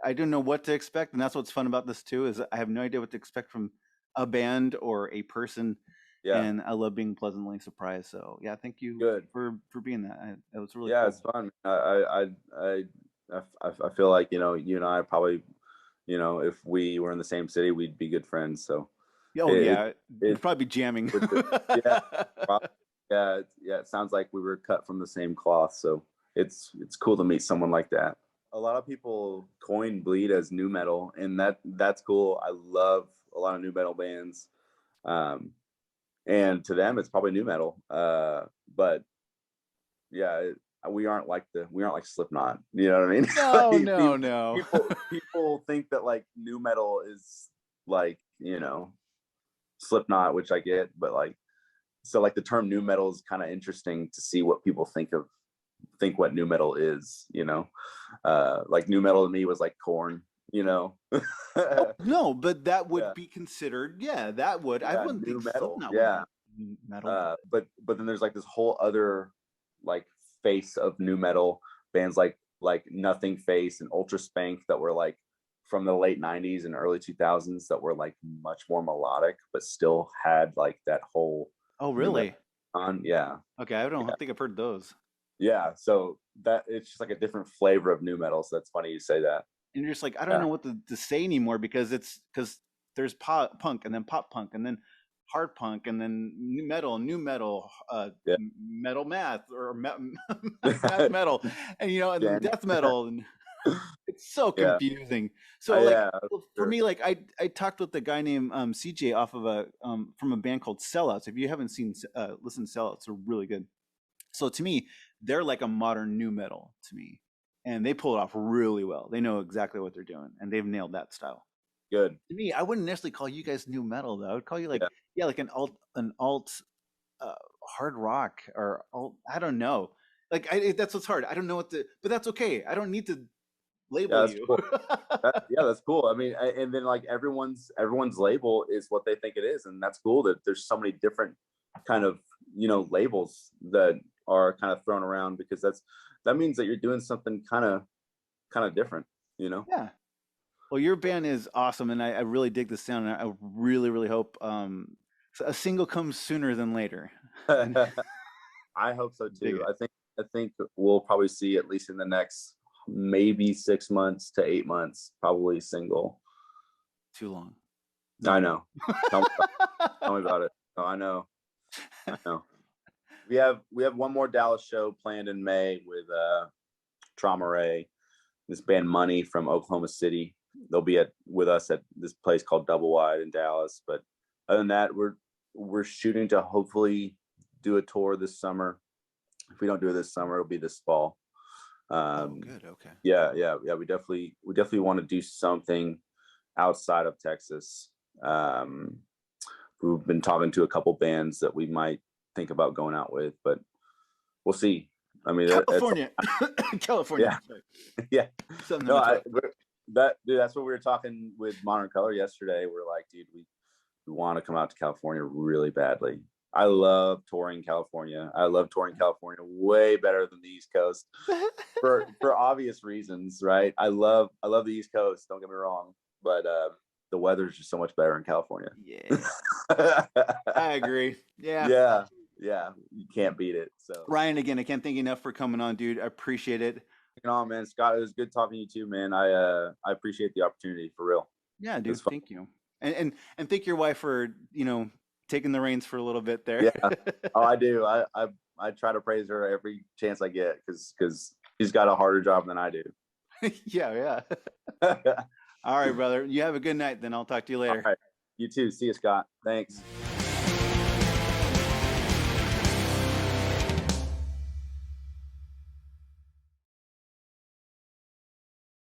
I don't know what to expect, and that's what's fun about this too, is I have no idea what to expect from a band or a person, Yeah, and I love being pleasantly surprised. So yeah, thank you good. for being that. That was really Yeah, cool. it's fun. I feel like you and I probably, if we were in the same city, we'd be good friends. So Oh it yeah, it we'd probably be jamming. would be, yeah, prob- yeah. It sounds like we were cut from the same cloth. So it's cool to meet someone like that. A lot of people coin bleed as new metal, and that's cool. I love a lot of new metal bands, um, and to them, it's probably new metal. But yeah, we aren't like Slipknot. You know what I mean? No, Like, no, no. people think that like new metal is like Slipknot, which I get, but like so like the term new metal is kind of interesting to see what people think what new metal is. Like new metal to me was like Corn. Oh, no, but that would Yeah, be considered. Yeah, that would. I yeah, wouldn't think new metal. Slipknot would Yeah. be metal. But then there's like this whole other like face of new metal bands like Nothing Face and Ultra Spank that were like from the late 90s and early 2000s that were like much more melodic but still had like that whole Oh, new metal really? on. Yeah, Okay, I don't yeah, think I've heard those. yeah. So that it's just like a different flavor of new metal. So that's funny you say that. And you're just like, I don't Yeah, know what to say anymore because there's punk and then pop punk and then hard punk and then new metal, yeah. metal math or math metal, and and then Jen. death metal, and it's so Yeah, confusing. So like yeah, for sure. me, like I talked with a guy named CJ off of a from a band called Sellouts. If you haven't seen listen to Sellouts, they're really good. So to me, they're like a modern new metal to me, and they pull it off really well. They know exactly what they're doing, and they've nailed that style. Good. To me, I wouldn't necessarily call you guys new metal though. I would call you like Yeah, yeah, like an alt hard rock or alt. I don't know. Like that's what's hard. I don't know what to, but that's okay. I don't need to label that's you. cool. That's cool. I mean, and then like everyone's label is what they think it is, and that's cool that there's so many different kind of labels that are kind of thrown around, because that means that you're doing something kind of different. Yeah. Well, your band is awesome, and I really dig the sound, and I really, really hope a single comes sooner than later. I hope so Dig too. it. I think we'll probably see, at least in the next maybe 6 months to 8 months, probably single. Too long. I know. Tell me about it. Oh, I know. We have one more Dallas show planned in May with Trauma Ray, this band Money from Oklahoma City. They'll be with us at this place called Double Wide in Dallas. But other than that, we're shooting to hopefully do a tour this summer. If we don't do it this summer, it'll be this fall. Good. Okay. Yeah. We definitely want to do something outside of Texas. We've been talking to a couple bands that we might think about going out with, but we'll see. I mean, California. California. Yeah. No, that's what we were talking with Modern Color yesterday. We're like, dude, we want to come out to California really badly. I love touring California. I love touring California way better than the East Coast for obvious reasons, right? I love the East Coast. Don't get me wrong, but the weather's just so much better in California. Yeah, I agree. Yeah. You can't beat it. So Ryan, again, I can't thank you enough for coming on, dude. I appreciate it. Man, Scott, it was good talking to you too, man. I appreciate the opportunity, for real. Yeah, dude. Thank you, and thank your wife for taking the reins for a little bit there. Yeah. Oh, I do. I try to praise her every chance I get, because she's got a harder job than I do. Yeah. All right, brother. You have a good night. Then I'll talk to you later. All right. You too. See you, Scott. Thanks.